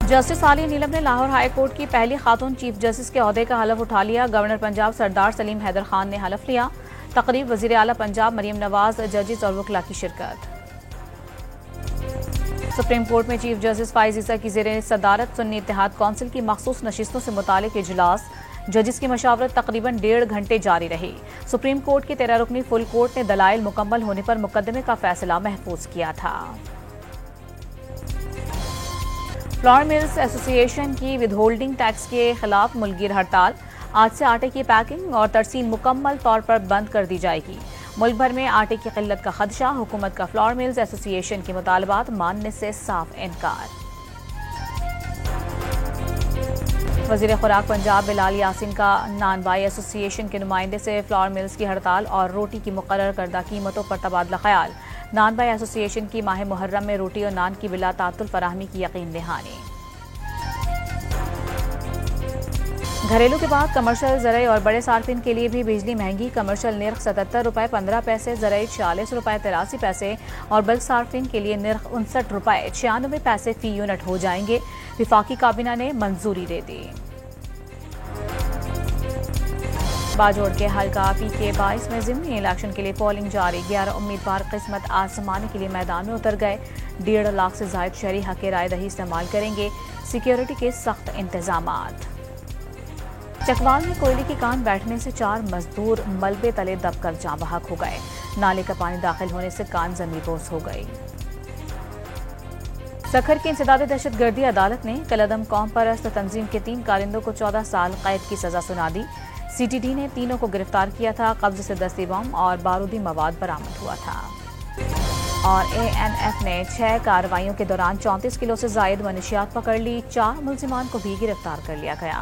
Justice Alia नीलम ने Lahore high court की पहली खातून चीफ जस्टिस के ओहदे का हलफ उठा लिया। गवर्नर पंजाब सरदार सलीम हैदर खान ने हलफ लिया। तकरीब वजीर आला पंजाब मरियम नवाज, जजेस और वकला की शिरकत। सुप्रीम कोर्ट में चीफ जस्टिस फाइज ईसा की ज़ेरे सदारत सुन्नी इत्तेहाद कौंसिल की मखसूस नशिस्तों से मुतालिक इजलास। जजेस की मशावरत तकरीबन 1.5 घंटे जारी रही। सुप्रीम कोर्ट के 13 रुकनी फुल कोर्ट ने दलाइल मुकम्मल होने पर मुकदमे का फैसला महफूज किया था। फ्लोर मिल्स एसोसिएशन की विदहोल्डिंग टैक्स के खिलाफ मुल्कगीर हड़ताल। आज से आटे की पैकिंग और तरसील मुकम्मल तौर पर बंद कर दी जाएगी। मुल्क भर में आटे की किल्लत का खदशा। हुकूमत का फ्लोर मिल्स एसोसिएशन के मुतालबात मानने से साफ इनकार। वजीर खुराक पंजाब बिलाल यासीन का नान बाई एसोसिएशन के नुमाइंदे से फ्लोर मिल्स की हड़ताल और रोटी की मुकर्रर करदा कीमतों पर तबादला ख्याल। नान बाई एसोसिएशन की माह मुहर्रम में रोटी और नान की बिला तातुल फराहमी की यकीन दहानी। घरेलू के बाद कमर्शियल ज़राई और बड़े सार्फिन के लिए भी बिजली महंगी। कमर्शियल निर्ख 77 रुपये 15 पैसे, ज़राई 46 रुपये 83 पैसे और बल्क सार्फिन के लिए निर्ख 59 रुपये 96 पैसे फी यूनिट हो जाएंगे। विफाकी काबीना ने मंजूरी दे दी। बाजोड़ के हल्का PK-22 में ज़िमनी इलेक्शन के लिए पोलिंग जारी। 11 उम्मीदवार किस्मत आजमाने के लिए मैदान में उतर गए। 1.5 लाख से जायद शहरी हक राय दही इस्तेमाल करेंगे। सिक्योरिटी के सख्त इंतजामात। चकवाल में कोयले की कान बैठने से 4 मजदूर मलबे तले दबकर जाँ बहक हो गए। नाले का पानी दाखिल होने से कान जमींदोज हो गई। सखर की इंसदाद दहशतगर्दी अदालत ने कलअदम कौम परस्त तंजीम के 3 कारिंदों को 14 साल कैद की सजा सुना दी। CTD ने तीनों को गिरफ्तार किया था। कब्जे से दस्ती बम और बारूदी मवाद बरामद हुआ था। और ANF ने 6 कार्रवाइयों के दौरान 34 किलो से जायद मनशियात पकड़ ली। 4 मुल्जिमान को भी गिरफ्तार कर लिया गया।